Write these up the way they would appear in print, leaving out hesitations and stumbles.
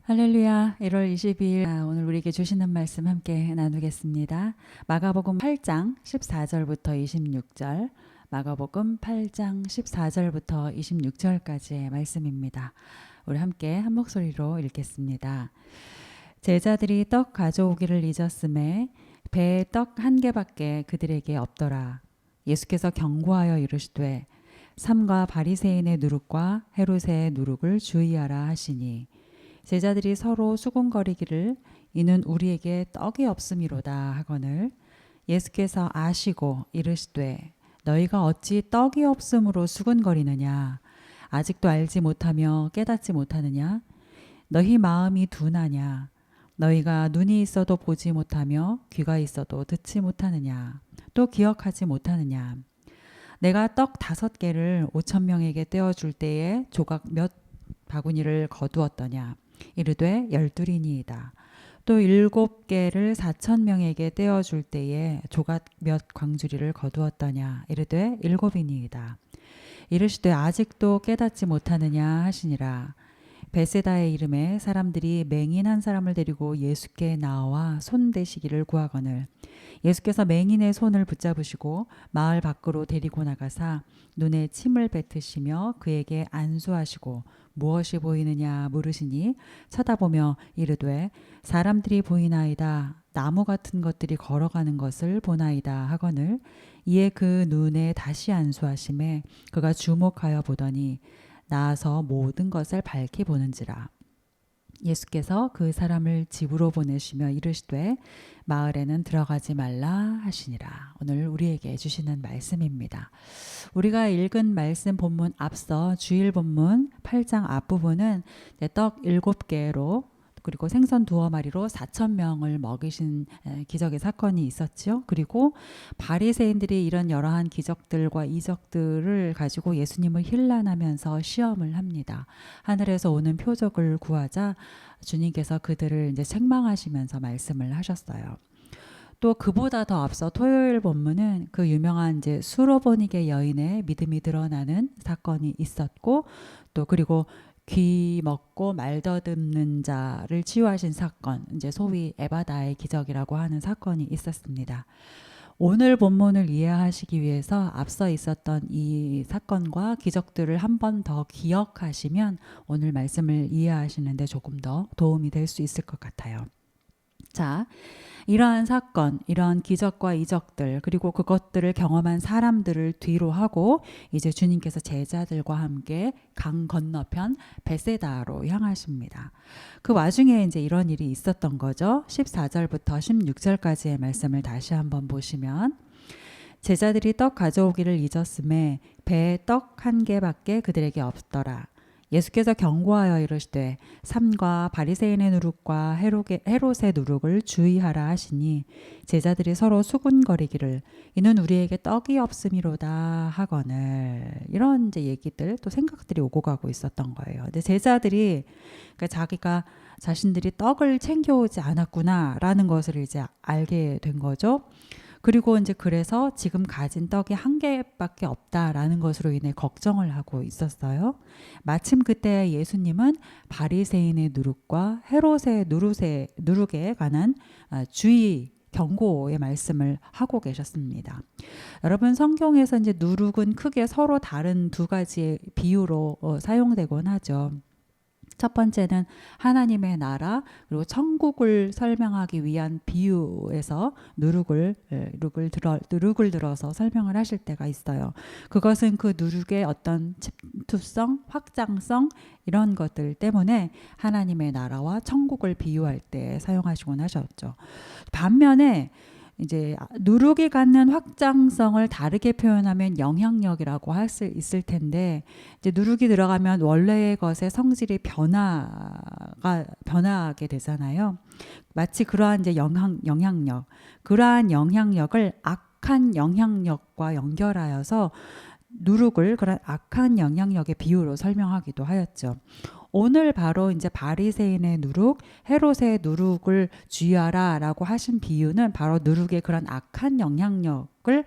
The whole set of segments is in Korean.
할렐루야. 1월 22일 오늘 우리에게 주시는 말씀 함께 나누겠습니다. 마가복음 8장 14절부터 26절, 마가복음 8장 14절부터 26절까지의 말씀입니다. 우리 함께 한 목소리로 읽겠습니다. 제자들이 떡 가져오기를 잊었음에 배에 떡 한 개밖에 그들에게 없더라. 예수께서 경고하여 이르시되 삼가 바리새인의 누룩과 헤롯의 누룩을 주의하라 하시니 제자들이 서로 수군거리기를 이는 우리에게 떡이 없음이로다 하거늘 예수께서 아시고 이르시되 너희가 어찌 떡이 없음으로 수군거리느냐 아직도 알지 못하며 깨닫지 못하느냐 너희 마음이 둔하냐 너희가 눈이 있어도 보지 못하며 귀가 있어도 듣지 못하느냐 또 기억하지 못하느냐 내가 떡 5개를 5,000명에게 떼어줄 때에 조각 몇 바구니를 거두었더냐 이르되 12이니이다. 또 7개를 4,000명에게 떼어줄 때에 조각 몇 광주리를 거두었더냐 이르되 7이니이다. 이르시되 아직도 깨닫지 못하느냐 하시니라. 베세다의 이름에 사람들이 맹인 한 사람을 데리고 예수께 나와 손 대시기를 구하거늘 예수께서 맹인의 손을 붙잡으시고 마을 밖으로 데리고 나가사 눈에 침을 뱉으시며 그에게 안수하시고 무엇이 보이느냐 물으시니 쳐다보며 이르되 사람들이 보이나이다. 나무 같은 것들이 걸어가는 것을 보나이다 하거늘 이에 그 눈에 다시 안수하심에 그가 주목하여 보더니 나아서 모든 것을 밝히 보는지라. 예수께서 그 사람을 집으로 보내시며 이르시되 마을에는 들어가지 말라 하시니라. 오늘 우리에게 주시는 말씀입니다. 우리가 읽은 말씀 본문 앞서 주일 본문 8장 앞부분은 떡 7개로 그리고 생선 2마리로 4,000명을 먹이신 기적의 사건이 있었죠. 그리고 바리새인들이 이런 여러한 기적들과 이적들을 가지고 예수님을 힐난하면서 시험을 합니다. 하늘에서 오는 표적을 구하자 주님께서 그들을 이제 책망하시면서 말씀을 하셨어요. 또 그보다 더 앞서 토요일 본문은 그 유명한 이제 수로보니게 여인의 믿음이 드러나는 사건이 있었고 또 그리고 귀 먹고 말 더듬는 자를 치유하신 사건, 이제 소위 에바다의 기적이라고 하는 사건이 있었습니다. 오늘 본문을 이해하시기 위해서 앞서 있었던 이 사건과 기적들을 한 번 더 기억하시면 오늘 말씀을 이해하시는데 조금 더 도움이 될 수 있을 것 같아요. 자, 이러한 사건, 이러한 기적과 이적들 그리고 그것들을 경험한 사람들을 뒤로 하고 이제 주님께서 제자들과 함께 강 건너편 베세다로 향하십니다. 그 와중에 이제 이런 일이 있었던 거죠. 14절부터 16절까지의 말씀을 다시 한번 보시면 제자들이 떡 가져오기를 잊었음에 배에 떡 1개밖에 그들에게 없더라. 예수께서 경고하여 이르시되 삼가 바리새인의 누룩과 헤롯의 누룩을 주의하라 하시니 제자들이 서로 수군거리기를 이는 우리에게 떡이 없음이로다 하거늘 이런 이제 얘기들 또 생각들이 오고 가고 있었던 거예요. 근데 제자들이 그러니까 자신들이 떡을 챙겨오지 않았구나라는 것을 이제 알게 된 거죠. 그리고 이제 그래서 지금 가진 떡이 1개밖에 없다라는 것으로 인해 걱정을 하고 있었어요. 마침 그때 예수님은 바리새인의 누룩과 헤롯의 누룩에 관한 주의 경고의 말씀을 하고 계셨습니다. 여러분 성경에서 이제 누룩은 크게 서로 다른 2가지의 비유로 사용되곤 하죠. 첫 번째는 하나님의 나라 그리고 천국을 설명하기 위한 비유에서 누룩을 들어서 설명을 하실 때가 있어요. 그것은 그 누룩의 어떤 침투성, 확장성 이런 것들 때문에 하나님의 나라와 천국을 비유할 때 사용하시곤 하셨죠. 반면에 이제 누룩이 갖는 확장성을 다르게 표현하면 영향력이라고 할 수 있을 텐데 이제 누룩이 들어가면 원래의 것의 성질이 변하게 되잖아요. 마치 그러한 이제 영향력, 그러한 영향력을 악한 영향력과 연결하여서 누룩을 그런 악한 영향력의 비유로 설명하기도 하였죠. 오늘 바로 이제 바리새인의 누룩, 헤롯의 누룩을 주의하라라고 하신 비유는 바로 누룩의 그런 악한 영향력을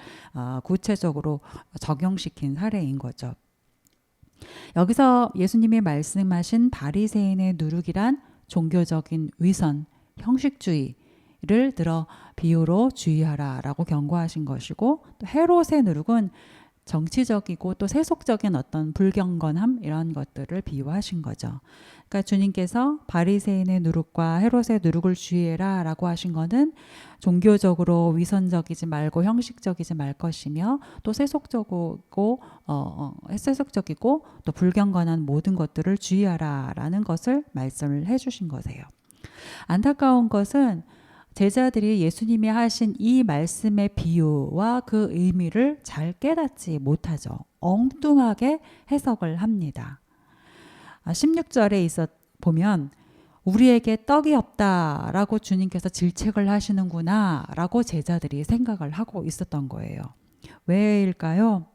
구체적으로 적용시킨 사례인 거죠. 여기서 예수님이 말씀하신 바리새인의 누룩이란 종교적인 위선, 형식주의를 들어 비유로 주의하라라고 경고하신 것이고, 또 헤롯의 누룩은 정치적이고 또 세속적인 어떤 불경건함 이런 것들을 비유하신 거죠. 그러니까 주님께서 바리새인의 누룩과 헤롯의 누룩을 주의해라 라고 하신 거는 종교적으로 위선적이지 말고 형식적이지 말 것이며, 또 세속적이고 또 불경건한 모든 것들을 주의하라 라는 것을 말씀을 해주신 거세요. 안타까운 것은 제자들이 예수님이 하신 이 말씀의 비유와 그 의미를 잘 깨닫지 못하죠. 엉뚱하게 해석을 합니다. 16절에 보면 우리에게 떡이 없다라고 주님께서 질책을 하시는구나 라고 제자들이 생각을 하고 있었던 거예요. 왜일까요?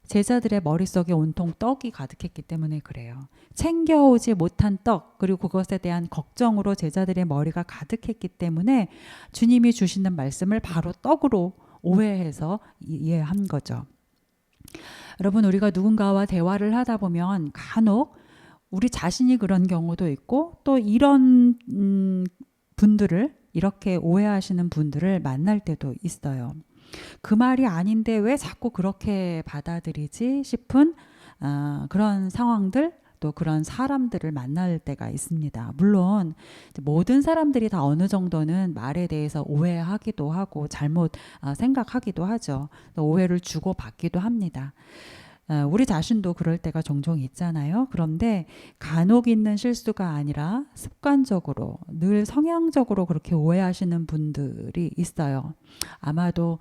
제자들의 머릿속에 온통 떡이 가득했기 때문에 그래요. 챙겨오지 못한 떡, 그리고 그것에 대한 걱정으로 제자들의 머리가 가득했기 때문에 주님이 주시는 말씀을 바로 떡으로 오해해서 이해한 거죠. 여러분, 우리가 누군가와 대화를 하다 보면 간혹 우리 자신이 그런 경우도 있고, 또 이런 분들을, 이렇게 오해하시는 분들을 만날 때도 있어요. 그 말이 아닌데 왜 자꾸 그렇게 받아들이지 싶은 그런 상황들, 또 그런 사람들을 만날 때가 있습니다. 물론 모든 사람들이 다 어느 정도는 말에 대해서 오해하기도 하고 잘못 생각하기도 하죠. 또 오해를 주고받기도 합니다. 우리 자신도 그럴 때가 종종 있잖아요. 그런데 간혹 있는 실수가 아니라 습관적으로 늘 성향적으로 그렇게 오해하시는 분들이 있어요. 아마도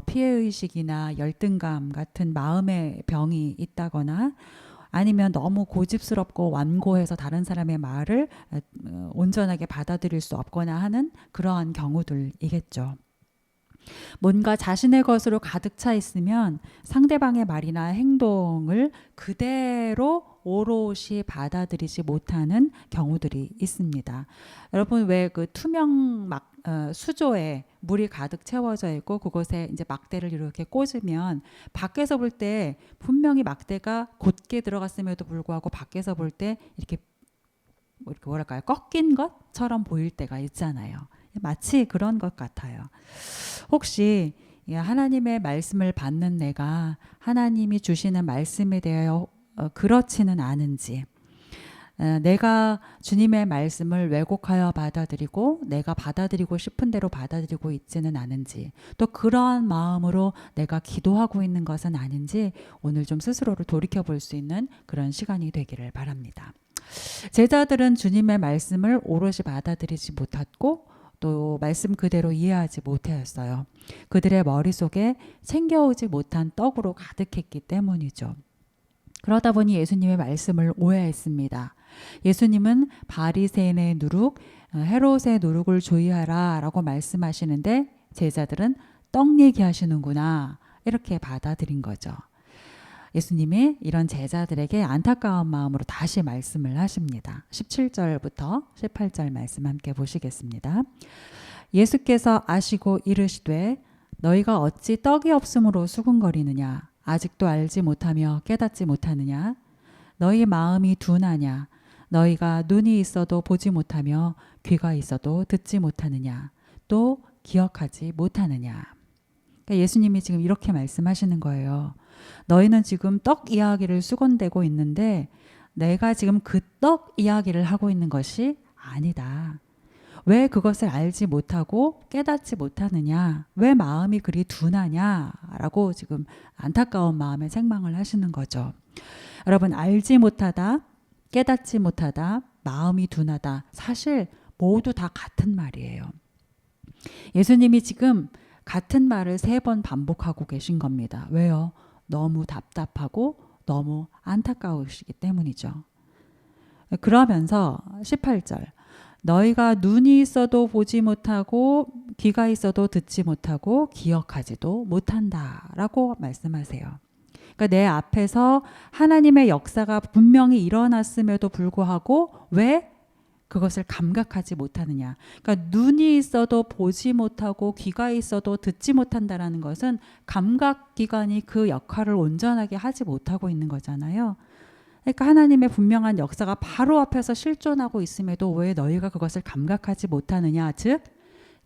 피해의식이나 열등감 같은 마음의 병이 있다거나, 아니면 너무 고집스럽고 완고해서 다른 사람의 말을 온전하게 받아들일 수 없거나 하는 그러한 경우들이겠죠. 뭔가 자신의 것으로 가득 차 있으면 상대방의 말이나 행동을 그대로 오롯이 받아들이지 못하는 경우들이 있습니다. 여러분, 왜 그 투명 수조에 물이 가득 채워져 있고 그곳에 이제 막대를 이렇게 꽂으면 밖에서 볼 때 분명히 막대가 곧게 들어갔음에도 불구하고 밖에서 볼 때 이렇게 뭐랄까요, 꺾인 것처럼 보일 때가 있잖아요. 마치 그런 것 같아요. 혹시 하나님의 말씀을 받는 내가 하나님이 주시는 말씀에 대하여 그렇지는 않은지, 내가 주님의 말씀을 왜곡하여 받아들이고 내가 받아들이고 싶은 대로 받아들이고 있지는 않은지, 또 그러한 마음으로 내가 기도하고 있는 것은 아닌지 오늘 좀 스스로를 돌이켜 볼 수 있는 그런 시간이 되기를 바랍니다. 제자들은 주님의 말씀을 오롯이 받아들이지 못했고 또 말씀 그대로 이해하지 못하였어요. 그들의 머릿속에 챙겨오지 못한 떡으로 가득했기 때문이죠. 그러다 보니 예수님의 말씀을 오해했습니다. 예수님은 바리새인의 누룩, 헤롯의 누룩을 조의하라 라고 말씀하시는데 제자들은 떡 얘기하시는구나 이렇게 받아들인 거죠. 예수님이 이런 제자들에게 안타까운 마음으로 다시 말씀을 하십니다. 17절부터 18절 말씀 함께 보시겠습니다. 예수께서 아시고 이르시되 너희가 어찌 떡이 없음으로 수군거리느냐. 아직도 알지 못하며 깨닫지 못하느냐. 너희 마음이 둔하냐. 너희가 눈이 있어도 보지 못하며 귀가 있어도 듣지 못하느냐. 또 기억하지 못하느냐. 그러니까 예수님이 지금 이렇게 말씀하시는 거예요. 너희는 지금 떡 이야기를 수건대고 있는데 내가 지금 그 떡 이야기를 하고 있는 것이 아니다. 왜 그것을 알지 못하고 깨닫지 못하느냐? 왜 마음이 그리 둔하냐? 라고 지금 안타까운 마음에 책망을 하시는 거죠. 여러분, 알지 못하다, 깨닫지 못하다, 마음이 둔하다, 사실 모두 다 같은 말이에요. 예수님이 지금 같은 말을 3번 반복하고 계신 겁니다. 왜요? 너무 답답하고 너무 안타까우시기 때문이죠. 그러면서 18절, 너희가 눈이 있어도 보지 못하고 귀가 있어도 듣지 못하고 기억하지도 못한다 라고 말씀하세요. 그러니까 내 앞에서 하나님의 역사가 분명히 일어났음에도 불구하고 왜 그것을 감각하지 못하느냐. 그러니까 눈이 있어도 보지 못하고 귀가 있어도 듣지 못한다라는 것은 감각기관이 그 역할을 온전하게 하지 못하고 있는 거잖아요. 그러니까 하나님의 분명한 역사가 바로 앞에서 실존하고 있음에도 왜 너희가 그것을 감각하지 못하느냐, 즉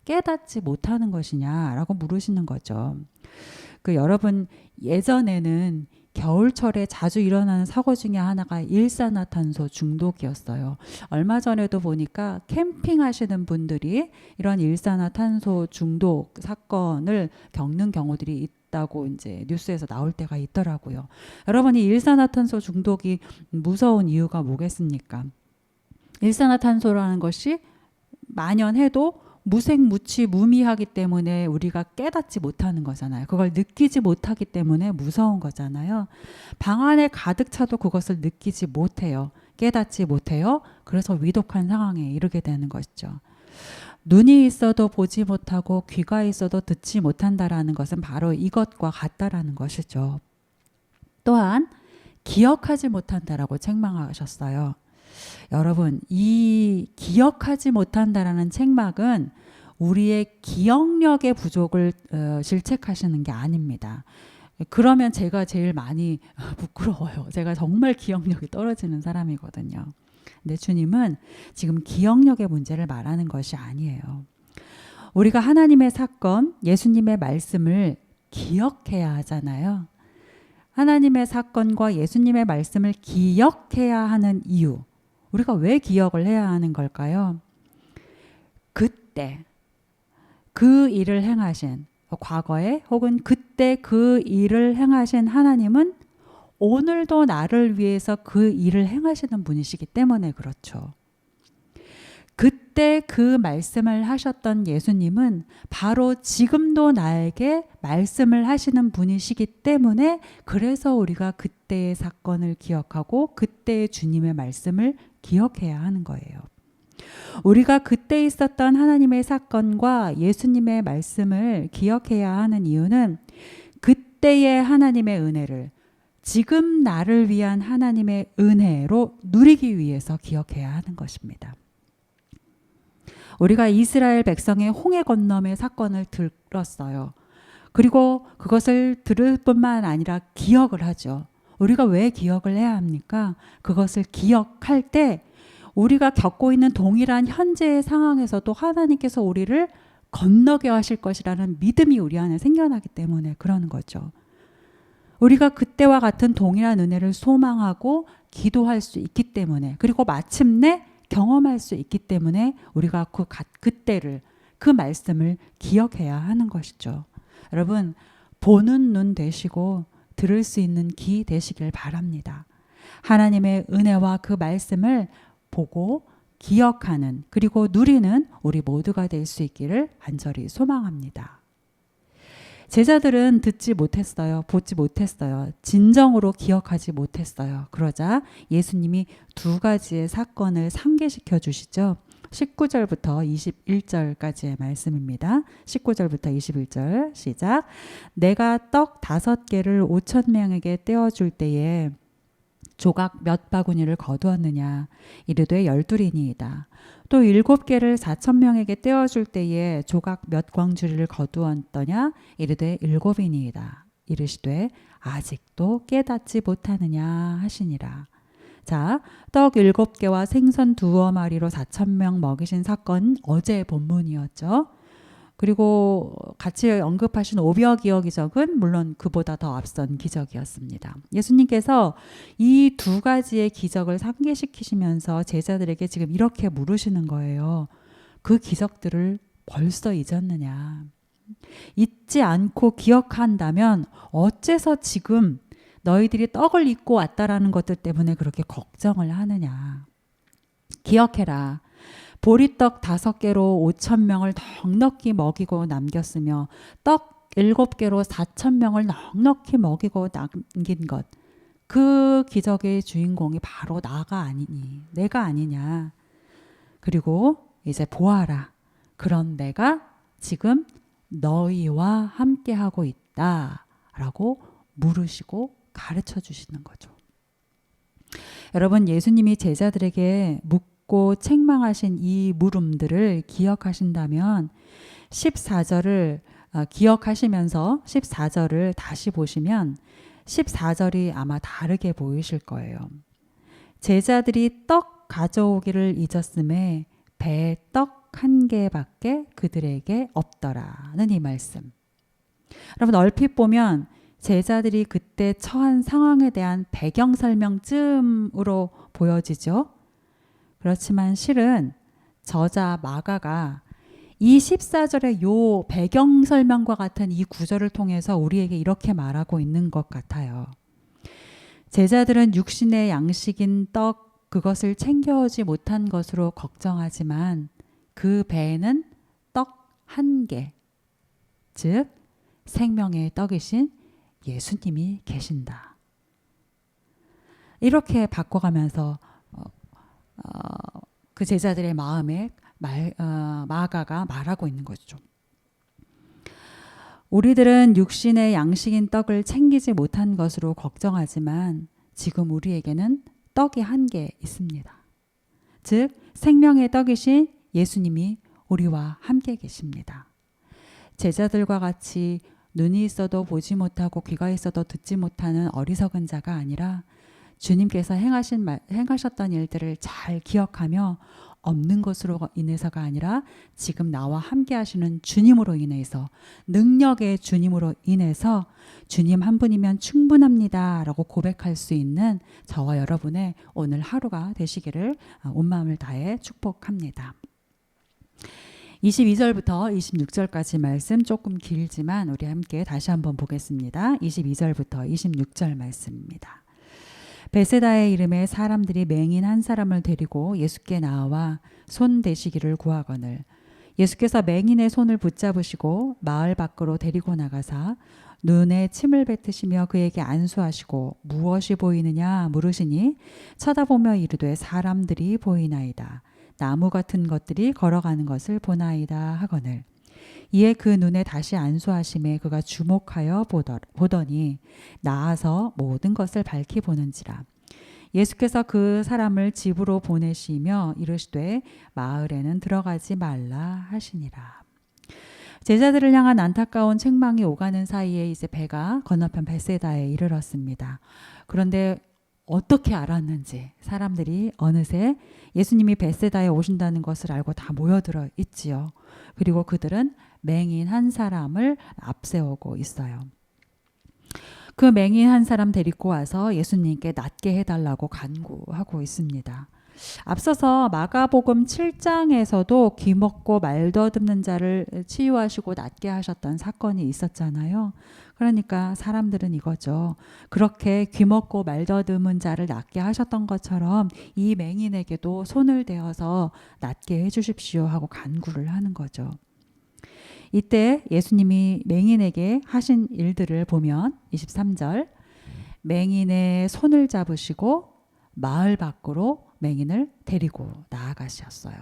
깨닫지 못하는 것이냐라고 물으시는 거죠. 여러분, 예전에는 겨울철에 자주 일어나는 사고 중에 하나가 일산화탄소 중독이었어요. 얼마 전에도 보니까 캠핑하시는 분들이 이런 일산화탄소 중독 사건을 겪는 경우들이 있다고 이제 뉴스에서 나올 때가 있더라고요. 여러분이 일산화탄소 중독이 무서운 이유가 뭐겠습니까? 일산화탄소라는 것이 만연해도 무색무취 무미하기 때문에 우리가 깨닫지 못하는 거잖아요. 그걸 느끼지 못하기 때문에 무서운 거잖아요. 방 안에 가득 차도 그것을 느끼지 못해요. 깨닫지 못해요. 그래서 위독한 상황에 이르게 되는 것이죠. 눈이 있어도 보지 못하고 귀가 있어도 듣지 못한다라는 것은 바로 이것과 같다라는 것이죠. 또한 기억하지 못한다라고 책망하셨어요. 여러분, 이 기억하지 못한다라는 책망은 우리의 기억력의 부족을 질책하시는 게 아닙니다. 그러면 제가 제일 많이 부끄러워요. 제가 정말 기억력이 떨어지는 사람이거든요. 근데 주님은 지금 기억력의 문제를 말하는 것이 아니에요. 우리가 하나님의 사건, 예수님의 말씀을 기억해야 하잖아요. 하나님의 사건과 예수님의 말씀을 기억해야 하는 이유, 우리가 왜 기억을 해야 하는 걸까요? 그때 그 일을 행하신, 과거에 혹은 그때 그 일을 행하신 하나님은 오늘도 나를 위해서 그 일을 행하시는 분이시기 때문에 그렇죠. 그때 그 말씀을 하셨던 예수님은 바로 지금도 나에게 말씀을 하시는 분이시기 때문에 그래서 우리가 그때의 사건을 기억하고 그때의 주님의 말씀을 기억해야 하는 거예요. 우리가 그때 있었던 하나님의 사건과 예수님의 말씀을 기억해야 하는 이유는 그때의 하나님의 은혜를 지금 나를 위한 하나님의 은혜로 누리기 위해서 기억해야 하는 것입니다. 우리가 이스라엘 백성의 홍해 건너의 사건을 들었어요. 그리고 그것을 들을 뿐만 아니라 기억을 하죠. 우리가 왜 기억을 해야 합니까? 그것을 기억할 때 우리가 겪고 있는 동일한 현재의 상황에서도 하나님께서 우리를 건너게 하실 것이라는 믿음이 우리 안에 생겨나기 때문에 그러는 거죠. 우리가 그때와 같은 동일한 은혜를 소망하고 기도할 수 있기 때문에, 그리고 마침내 경험할 수 있기 때문에 우리가 그때를, 그 말씀을 기억해야 하는 것이죠. 여러분, 보는 눈 되시고 들을 수 있는 귀 되시길 바랍니다. 하나님의 은혜와 그 말씀을 보고 기억하는, 그리고 누리는 우리 모두가 될 수 있기를 간절히 소망합니다. 제자들은 듣지 못했어요. 보지 못했어요. 진정으로 기억하지 못했어요. 그러자 예수님이 두 가지의 사건을 상기시켜 주시죠. 19절부터 21절까지의 말씀입니다. 19절부터 21절 시작. 내가 떡 5개를 5,000명에게 떼어줄 때에 조각 몇 바구니를 거두었느냐? 이르되 12이니이다. 또 7개를 4,000명에게 떼어줄 때에 조각 몇 광주리를 거두었더냐? 이르되 7이니이다. 이르시되 아직도 깨닫지 못하느냐 하시니라. 자, 떡 7개와 생선 2어마리로 4,000명 먹이신 사건, 어제 본문이었죠. 그리고 같이 언급하신 오병 기적은 물론 그보다 더 앞선 기적이었습니다. 예수님께서 이 두 가지의 기적을 상기시키시면서 제자들에게 지금 이렇게 물으시는 거예요. 그 기적들을 벌써 잊었느냐? 잊지 않고 기억한다면 어째서 지금 너희들이 떡을 잊고 왔다라는 것들 때문에 그렇게 걱정을 하느냐? 기억해라. 보리떡 5개로 5,000명을 넉넉히 먹이고 남겼으며 떡 7개로 4,000명을 넉넉히 먹이고 남긴 것, 그 기적의 주인공이 바로 나가 아니니, 내가 아니냐. 그리고 이제 보아라. 그런 내가 지금 너희와 함께하고 있다 라고 물으시고 가르쳐 주시는 거죠. 여러분, 예수님이 제자들에게 묻고 책망하신 이 물음들을 기억하신다면 14절을 기억하시면서 14절을 다시 보시면 14절이 아마 다르게 보이실 거예요. 제자들이 떡 가져오기를 잊었음에 배에 떡 한 개밖에 그들에게 없더라는 이 말씀. 여러분 얼핏 보면 제자들이 그때 처한 상황에 대한 배경 설명쯤으로 보여지죠. 그렇지만 실은 저자 마가가 이 14절의 요 배경 설명과 같은 이 구절을 통해서 우리에게 이렇게 말하고 있는 것 같아요. 제자들은 육신의 양식인 떡 그것을 챙겨오지 못한 것으로 걱정하지만 그 배에는 떡 한 개, 즉 생명의 떡이신 예수님이 계신다. 이렇게 바꿔가면서 그 제자들의 마음에 마가가 말하고 있는 거죠. 우리들은 육신의 양식인 떡을 챙기지 못한 것으로 걱정하지만 지금 우리에게는 떡이 한 개 있습니다. 즉 생명의 떡이신 예수님이 우리와 함께 계십니다. 제자들과 같이 눈이 있어도 보지 못하고 귀가 있어도 듣지 못하는 어리석은 자가 아니라 주님께서 행하셨던 일들을 잘 기억하며 없는 것으로 인해서가 아니라 지금 나와 함께 하시는 주님으로 인해서 능력의 주님으로 인해서 주님 한 분이면 충분합니다 라고 고백할 수 있는 저와 여러분의 오늘 하루가 되시기를 온 마음을 다해 축복합니다. 22절부터 26절까지 말씀 조금 길지만 우리 함께 다시 한번 보겠습니다. 22절부터 26절 말씀입니다. 베세다의 이름에 사람들이 맹인 한 사람을 데리고 예수께 나와 손 대시기를 구하거늘 예수께서 맹인의 손을 붙잡으시고 마을 밖으로 데리고 나가사 눈에 침을 뱉으시며 그에게 안수하시고 무엇이 보이느냐 물으시니 쳐다보며 이르되 사람들이 보이나이다. 나무 같은 것들이 걸어가는 것을 보나이다 하거늘 이에 그 눈에 다시 안수하심에 그가 주목하여 보더니 나아서 모든 것을 밝히 보는지라. 예수께서 그 사람을 집으로 보내시며 이르시되 마을에는 들어가지 말라 하시니라. 제자들을 향한 안타까운 책망이 오가는 사이에 이제 배가 건너편 벳세다에 이르렀습니다. 그런데 어떻게 알았는지 사람들이 어느새 예수님이 벳세다에 오신다는 것을 알고 다 모여들어 있지요. 그리고 그들은 맹인 한 사람을 앞세우고 있어요. 그 맹인 한 사람 데리고 와서 예수님께 낫게 해달라고 간구하고 있습니다. 앞서서 마가복음 7장에서도 귀먹고 말 더듬는 자를 치유하시고 낫게 하셨던 사건이 있었잖아요. 그러니까 사람들은 이거죠. 그렇게 귀먹고 말 더듬은 자를 낫게 하셨던 것처럼 이 맹인에게도 손을 대어서 낫게 해주십시오 하고 간구를 하는 거죠. 이때 예수님이 맹인에게 하신 일들을 보면 23절 맹인의 손을 잡으시고 마을 밖으로 맹인을 데리고 나아가셨어요.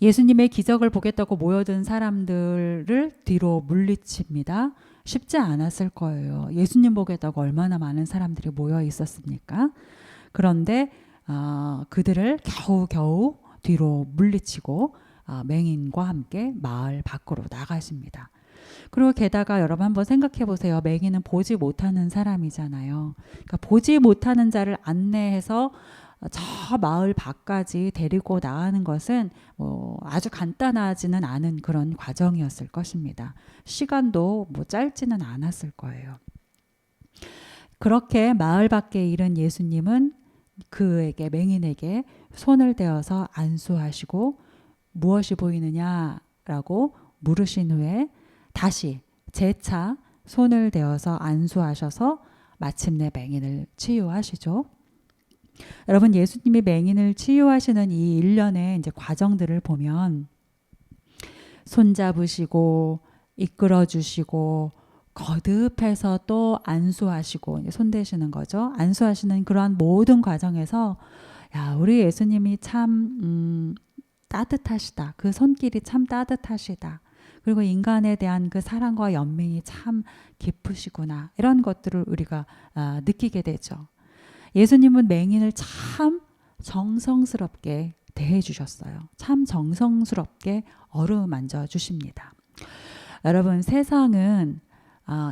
예수님의 기적을 보겠다고 모여든 사람들을 뒤로 물리칩니다. 쉽지 않았을 거예요. 예수님 보겠다고 얼마나 많은 사람들이 모여 있었습니까? 그런데 그들을 겨우겨우 뒤로 물리치고 맹인과 함께 마을 밖으로 나가십니다. 그리고 게다가 여러분 한번 생각해 보세요. 맹인은 보지 못하는 사람이잖아요. 그러니까 보지 못하는 자를 안내해서 저 마을 밖까지 데리고 나가는 것은 아주 간단하지는 않은 그런 과정이었을 것입니다. 시간도 짧지는 않았을 거예요. 그렇게 마을 밖에 이른 예수님은 그에게 맹인에게 손을 대어서 안수하시고 무엇이 보이느냐라고 물으신 후에 다시 재차 손을 대어서 안수하셔서 마침내 맹인을 치유하시죠. 여러분 예수님이 맹인을 치유하시는 이 일련의 이제 과정들을 보면 손잡으시고 이끌어 주시고 거듭해서 또 안수하시고 손대시는 거죠. 안수하시는 그러한 모든 과정에서 우리 예수님이 참 따뜻하시다. 그 손길이 참 따뜻하시다. 그리고 인간에 대한 그 사랑과 연민이 참 깊으시구나. 이런 것들을 우리가 느끼게 되죠. 예수님은 맹인을 참 정성스럽게 대해 주셨어요. 참 정성스럽게 어루만져 주십니다. 여러분 세상은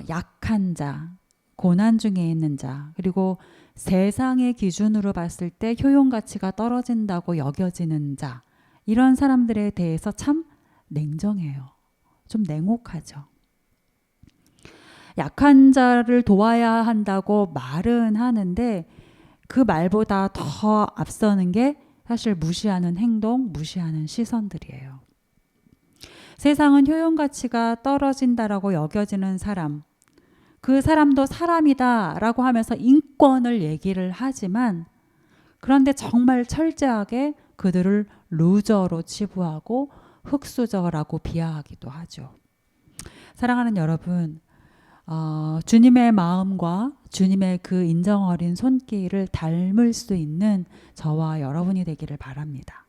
약한 자, 고난 중에 있는 자, 그리고 세상의 기준으로 봤을 때 효용 가치가 떨어진다고 여겨지는 자, 이런 사람들에 대해서 참 냉정해요. 좀 냉혹하죠. 약한 자를 도와야 한다고 말은 하는데 그 말보다 더 앞서는 게 사실 무시하는 행동, 무시하는 시선들이에요. 세상은 효용 가치가 떨어진다라고 여겨지는 사람, 그 사람도 사람이다라고 하면서 인권을 얘기를 하지만 그런데 정말 철저하게 그들을 루저로 치부하고 흙수저라고 비하하기도 하죠. 사랑하는 여러분, 주님의 마음과 주님의 그 인정 어린 손길을 닮을 수 있는 저와 여러분이 되기를 바랍니다.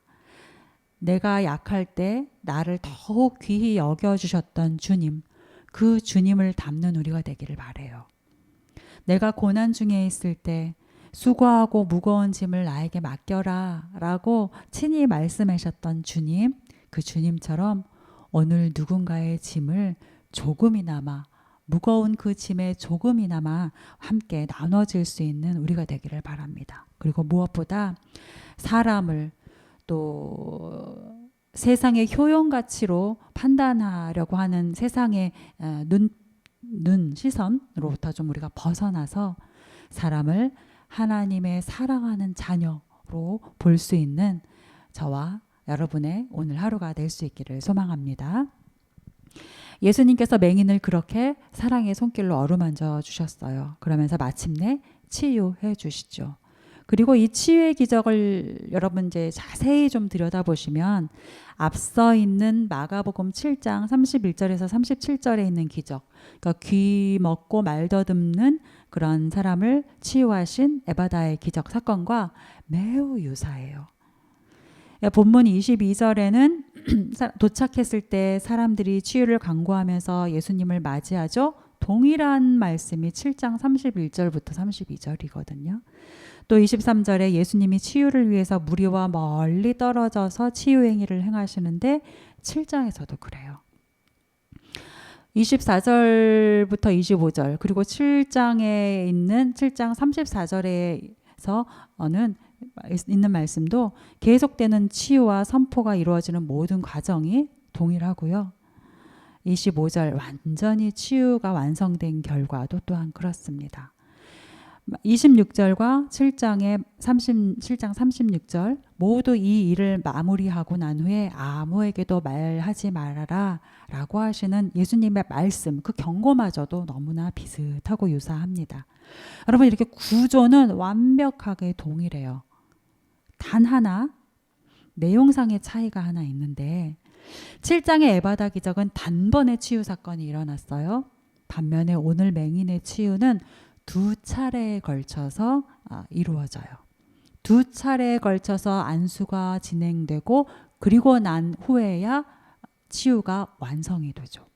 내가 약할 때 나를 더욱 귀히 여겨주셨던 주님, 그 주님을 닮는 우리가 되기를 바라요. 내가 고난 중에 있을 때 수고하고 무거운 짐을 나에게 맡겨라 라고 친히 말씀하셨던 주님, 그 주님처럼 오늘 누군가의 짐을 조금이나마, 무거운 그 짐에 조금이나마 함께 나눠질 수 있는 우리가 되기를 바랍니다. 그리고 무엇보다 사람을 또 세상의 효용 가치로 판단하려고 하는 세상의 시선으로부터 좀 우리가 벗어나서 사람을 하나님의 사랑하는 자녀로 볼 수 있는 저와 여러분의 오늘 하루가 될 수 있기를 소망합니다. 예수님께서 맹인을 그렇게 사랑의 손길로 어루만져 주셨어요. 그러면서 마침내 치유해 주시죠. 그리고 이 치유의 기적을 여러분 이제 자세히 좀 들여다보시면 앞서 있는 마가복음 7장 31절에서 37절에 있는 기적, 그러니까 귀 먹고 말 더듬는 그런 사람을 치유하신 에바다의 기적 사건과 매우 유사해요. 본문 22절에는 도착했을 때 사람들이 치유를 간구하면서 예수님을 맞이하죠. 동일한 말씀이 7장 31절부터 32절이거든요. 또 23절에 예수님이 치유를 위해서 무리와 멀리 떨어져서 치유 행위를 행하시는데 7장에서도 그래요. 24절부터 25절 그리고 7장에 있는 7장 34절에서는 있는 말씀도 계속되는 치유와 선포가 이루어지는 모든 과정이 동일하고요. 25절 완전히 치유가 완성된 결과도 또한 그렇습니다. 26절과 7장 36절 모두 이 일을 마무리하고 난 후에 아무에게도 말하지 말아라 라고 하시는 예수님의 말씀, 그 경고마저도 너무나 비슷하고 유사합니다. 여러분, 이렇게 구조는 완벽하게 동일해요. 단 하나 내용상의 차이가 하나 있는데 7장의 에바다 기적은 단번에 치유 사건이 일어났어요. 반면에 오늘 맹인의 치유는 두 차례에 걸쳐서 이루어져요. 두 차례에 걸쳐서 안수가 진행되고 그리고 난 후에야 치유가 완성이 되죠.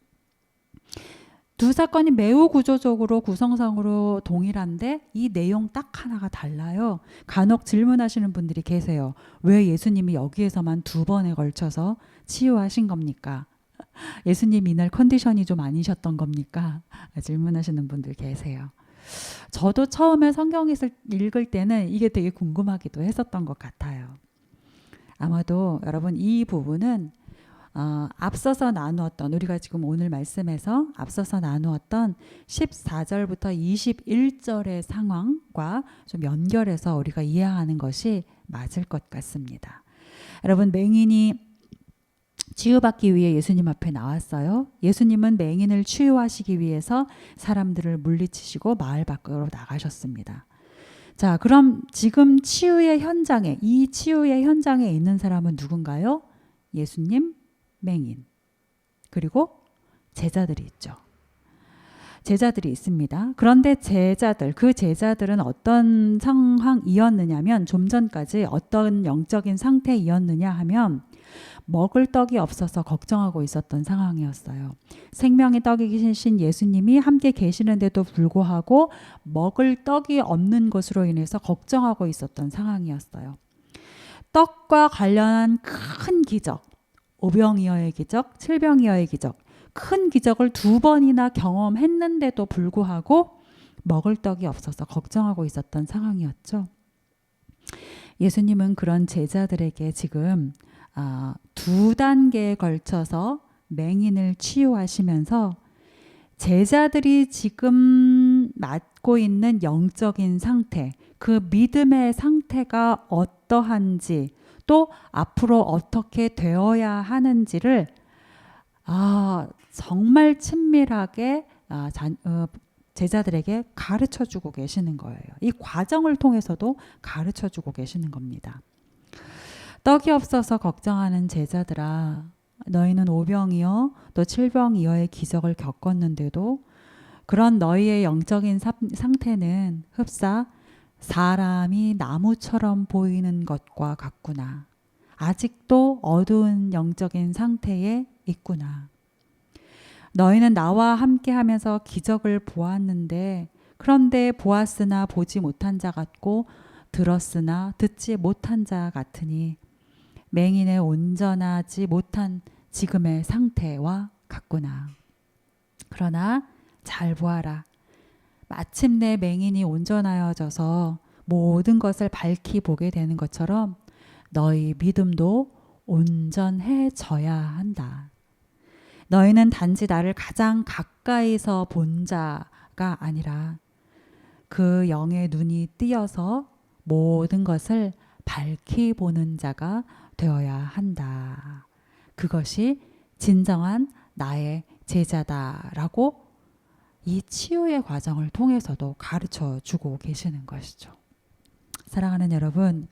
두 사건이 매우 구조적으로 구성상으로 동일한데 이 내용 딱 하나가 달라요. 간혹 질문하시는 분들이 계세요. 왜 예수님이 여기에서만 두 번에 걸쳐서 치유하신 겁니까? 예수님 이날 컨디션이 좀 아니셨던 겁니까? 질문하시는 분들 계세요. 저도 처음에 성경 읽을 때는 이게 되게 궁금하기도 했었던 것 같아요. 아마도 여러분 이 부분은 앞서서 나누었던 우리가 지금 오늘 말씀에서 앞서서 나누었던 14절부터 21절의 상황과 좀 연결해서 우리가 이해하는 것이 맞을 것 같습니다. 여러분, 맹인이 치유받기 위해 예수님 앞에 나왔어요. 예수님은 맹인을 치유하시기 위해서 사람들을 물리치시고 마을 밖으로 나가셨습니다. 자, 그럼 지금 치유의 현장에, 이 치유의 현장에 있는 사람은 누군가요? 예수님, 맹인, 그리고 제자들이 있죠. 제자들이 있습니다. 그런데 그 제자들은 어떤 상황이었느냐면 좀 전까지 어떤 영적인 상태이었느냐 하면 먹을 떡이 없어서 걱정하고 있었던 상황이었어요. 생명의 떡이신 예수님이 함께 계시는데도 불구하고 먹을 떡이 없는 것으로 인해서 걱정하고 있었던 상황이었어요. 떡과 관련한 큰 기적, 오병이어의 기적, 칠병이어의 기적, 큰 기적을 두 번이나 경험했는데도 불구하고 먹을 떡이 없어서 걱정하고 있었던 상황이었죠. 예수님은 그런 제자들에게 지금 2단계에 걸쳐서 맹인을 치유하시면서 제자들이 지금 맡고 있는 영적인 상태, 그 믿음의 상태가 어떠한지, 또 앞으로 어떻게 되어야 하는지를 정말 친밀하게 제자들에게 가르쳐 주고 계시는 거예요. 이 과정을 통해서도 가르쳐 주고 계시는 겁니다. 떡이 없어서 걱정하는 제자들아, 너희는 5병이어 또 7병이어의 기적을 겪었는데도 그런 너희의 영적인 상태는 흡사 사람이 나무처럼 보이는 것과 같구나. 아직도 어두운 영적인 상태에 있구나. 너희는 나와 함께 하면서 기적을 보았는데 그런데 보았으나 보지 못한 자 같고 들었으나 듣지 못한 자 같으니 맹인의 온전하지 못한 지금의 상태와 같구나. 그러나 잘 보아라. 마침내 맹인이 온전하여져서 모든 것을 밝히 보게 되는 것처럼 너희 믿음도 온전해져야 한다. 너희는 단지 나를 가장 가까이서 본 자가 아니라 그 영의 눈이 띄어서 모든 것을 밝히 보는 자가 되어야 한다. 그것이 진정한 나의 제자다라고 이 치유의 과정을 통해서도 가르쳐 주고 계시는 것이죠. 사랑하는 여러분,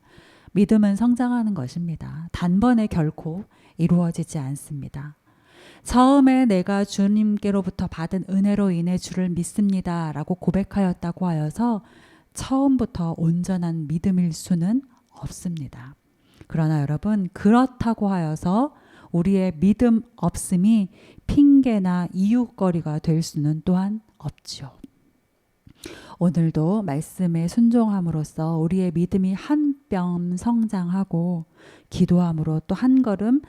믿음은 성장하는 것입니다. 단번에 결코 이루어지지 않습니다. 처음에 내가 주님께로부터 받은 은혜로 인해 주를 믿습니다 라고 고백하였다고 하여서 처음부터 온전한 믿음일 수는 없습니다. 그러나 여러분, 그렇다고 하여서 우리의 믿음 없음이 핑계나 이유거리가 될 수는 또한 없죠. 오늘도 말씀에 순종함으로써 우리의 믿음이 한 뼘 성장하고 기도함으로 또 한 걸음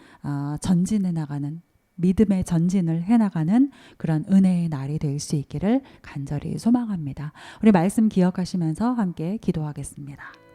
전진해 나가는, 믿음의 전진을 해나가는 그런 은혜의 날이 될 수 있기를 간절히 소망합니다. 우리 말씀 기억하시면서 함께 기도하겠습니다.